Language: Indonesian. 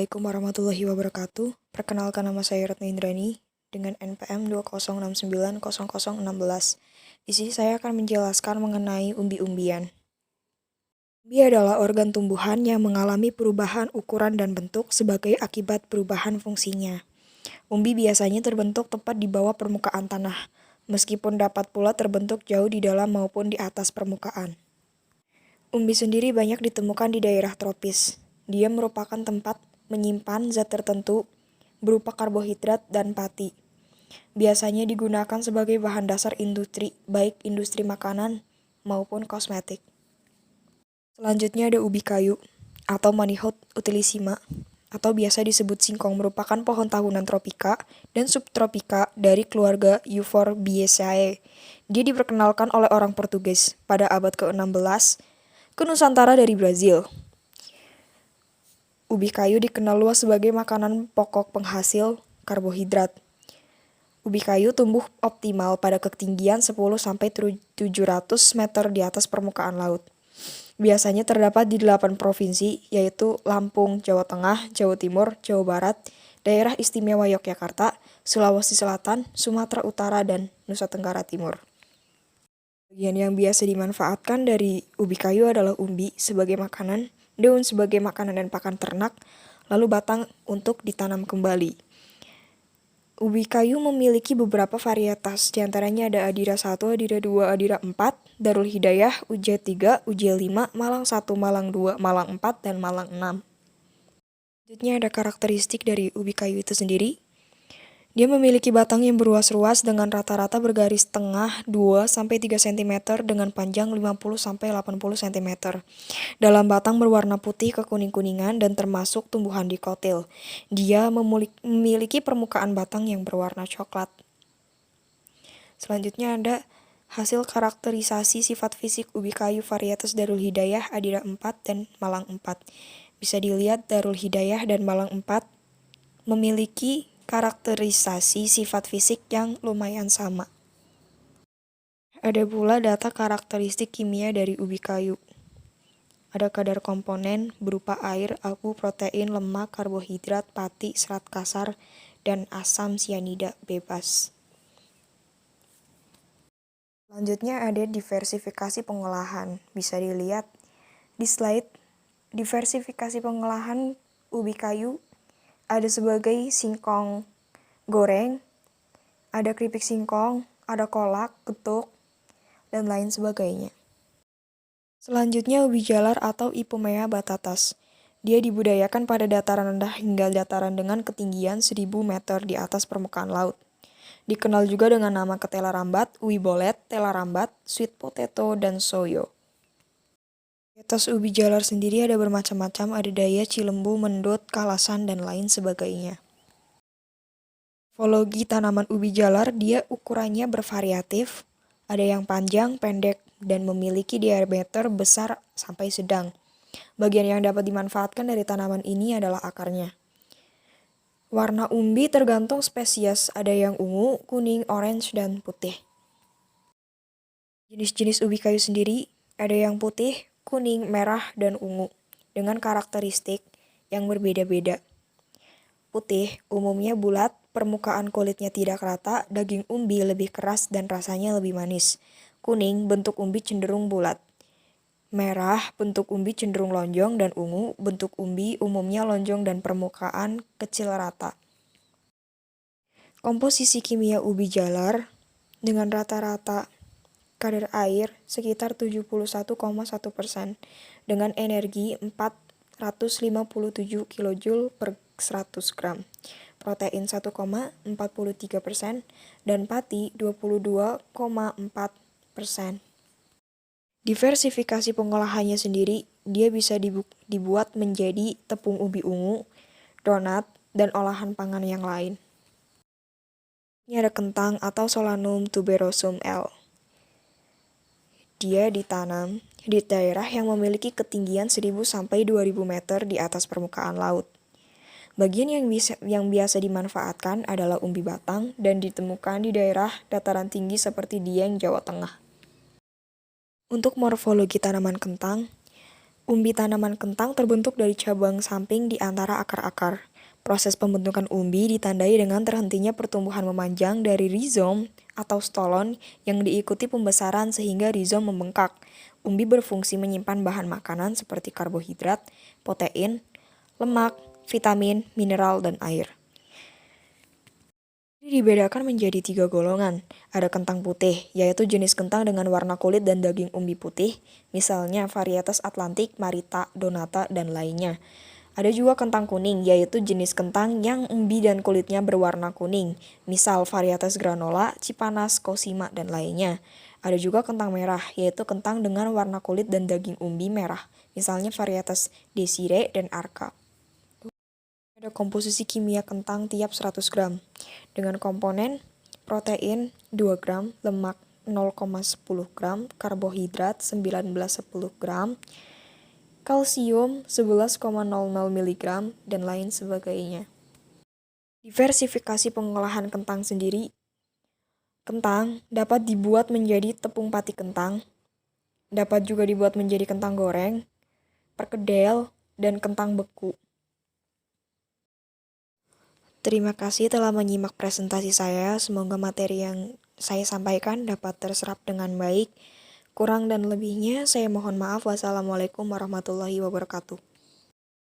Assalamualaikum warahmatullahi wabarakatuh. Perkenalkan nama saya Retno Indrani dengan NPM 206900016. Di sini saya akan menjelaskan mengenai umbi-umbian. Umbi adalah organ tumbuhan yang mengalami perubahan ukuran dan bentuk sebagai akibat perubahan fungsinya. Umbi biasanya terbentuk tepat di bawah permukaan tanah, meskipun dapat pula terbentuk jauh di dalam maupun di atas permukaan. Umbi sendiri banyak ditemukan di daerah tropis. Dia merupakan tempat menyimpan zat tertentu berupa karbohidrat dan pati. Biasanya digunakan sebagai bahan dasar industri, baik industri makanan maupun kosmetik. Selanjutnya ada ubi kayu atau Manihot utilissima atau biasa disebut singkong, merupakan pohon tahunan tropika dan subtropika dari keluarga Euphorbiaceae. Dia diperkenalkan oleh orang Portugis pada abad ke-16 ke Nusantara dari Brazil. Ubi kayu dikenal luas sebagai makanan pokok penghasil karbohidrat. Ubi kayu tumbuh optimal pada ketinggian 10-700 meter di atas permukaan laut. Biasanya terdapat di 8 provinsi, yaitu Lampung, Jawa Tengah, Jawa Timur, Jawa Barat, Daerah Istimewa Yogyakarta, Sulawesi Selatan, Sumatera Utara, dan Nusa Tenggara Timur. Bagian yang biasa dimanfaatkan dari ubi kayu adalah umbi sebagai makanan, daun sebagai makanan dan pakan ternak, lalu batang untuk ditanam kembali. Ubi kayu memiliki beberapa varietas, diantaranya ada Adira 1, Adira 2, Adira 4, Darul Hidayah, UJ 3, UJ 5, Malang 1, Malang 2, Malang 4, dan Malang 6. Selanjutnya ada karakteristik dari ubi kayu itu sendiri. Dia memiliki batang yang beruas-ruas dengan rata-rata bergaris tengah 2-3 cm dengan panjang 50-80 cm. Dalam batang berwarna putih ke kuning-kuningan dan termasuk tumbuhan dikotil. Dia memiliki permukaan batang yang berwarna coklat. Selanjutnya ada hasil karakterisasi sifat fisik ubi kayu varietas Darul Hidayah, Adira 4, dan Malang 4. Bisa dilihat Darul Hidayah dan Malang 4 memiliki karakterisasi sifat fisik yang lumayan sama. Ada pula data karakteristik kimia dari ubi kayu. Ada kadar komponen berupa air, abu, protein, lemak, karbohidrat, pati, serat kasar, dan asam sianida bebas. Selanjutnya ada diversifikasi pengolahan. Bisa dilihat di slide. Diversifikasi pengolahan ubi kayu ada sebagai singkong goreng, ada keripik singkong, ada kolak, getuk, dan lain sebagainya. Selanjutnya ubi jalar atau Ipomea batatas. Dia dibudidayakan pada dataran rendah hingga dataran dengan ketinggian 1000 meter di atas permukaan laut. Dikenal juga dengan nama ketela rambat, ubi bolet, tela rambat, sweet potato, dan soyo. Varietas ubi jalar sendiri ada bermacam-macam, ada daya, cilembu, mendut, kalasan, dan lain sebagainya. Morfologi tanaman ubi jalar, dia ukurannya bervariatif, ada yang panjang, pendek, dan memiliki diameter besar sampai sedang. Bagian yang dapat dimanfaatkan dari tanaman ini adalah akarnya. Warna umbi tergantung spesies, ada yang ungu, kuning, orange, dan putih. Jenis-jenis ubi kayu sendiri, ada yang putih, kuning, merah, dan ungu, dengan karakteristik yang berbeda-beda. Putih umumnya bulat, permukaan kulitnya tidak rata, daging umbi lebih keras dan rasanya lebih manis. Kuning, bentuk umbi cenderung bulat. Merah, bentuk umbi cenderung lonjong, dan ungu, bentuk umbi umumnya lonjong dan permukaan kecil rata. Komposisi kimia ubi jalar dengan rata-rata kadar air sekitar 71,1% dengan energi 457 kJ per 100 gram, protein 1,43% dan pati 22,4%. Diversifikasi pengolahannya sendiri, dia bisa dibuat menjadi tepung ubi ungu, donat, dan olahan pangan yang lain. Ini ada kentang atau Solanum tuberosum L. Dia ditanam di daerah yang memiliki ketinggian 1000-2000 meter di atas permukaan laut. Bagian yang biasa dimanfaatkan adalah umbi batang dan ditemukan di daerah dataran tinggi seperti Dieng, Jawa Tengah. Untuk morfologi tanaman kentang, Umbi tanaman kentang terbentuk dari cabang samping di antara akar-akar. Proses pembentukan umbi ditandai dengan terhentinya pertumbuhan memanjang dari rizom atau stolon yang diikuti pembesaran sehingga rizom membengkak. Umbi berfungsi menyimpan bahan makanan seperti karbohidrat, protein, lemak, vitamin, mineral, dan air. Ini dibedakan menjadi 3 golongan. Ada kentang putih, yaitu jenis kentang dengan warna kulit dan daging umbi putih, misalnya varietas Atlantik, Marita, Donata, dan lainnya. Ada juga kentang kuning, yaitu jenis kentang yang umbi dan kulitnya berwarna kuning, misal varietas granola, cipanas, cosima, dan lainnya. Ada juga kentang merah, yaitu kentang dengan warna kulit dan daging umbi merah, misalnya varietas Desiree dan Arka. Ada komposisi kimia kentang tiap 100 gram, dengan komponen protein 2 gram, lemak 0,10 gram, karbohidrat 19,10 gram, kalsium 11,00 mg, dan lain sebagainya. Diversifikasi pengolahan kentang sendiri. Kentang dapat dibuat menjadi tepung pati kentang, dapat juga dibuat menjadi kentang goreng, perkedel, dan kentang beku. Terima kasih telah menyimak presentasi saya. Semoga materi yang saya sampaikan dapat terserap dengan baik. Kurang dan lebihnya saya mohon maaf. Wassalamualaikum warahmatullahi wabarakatuh.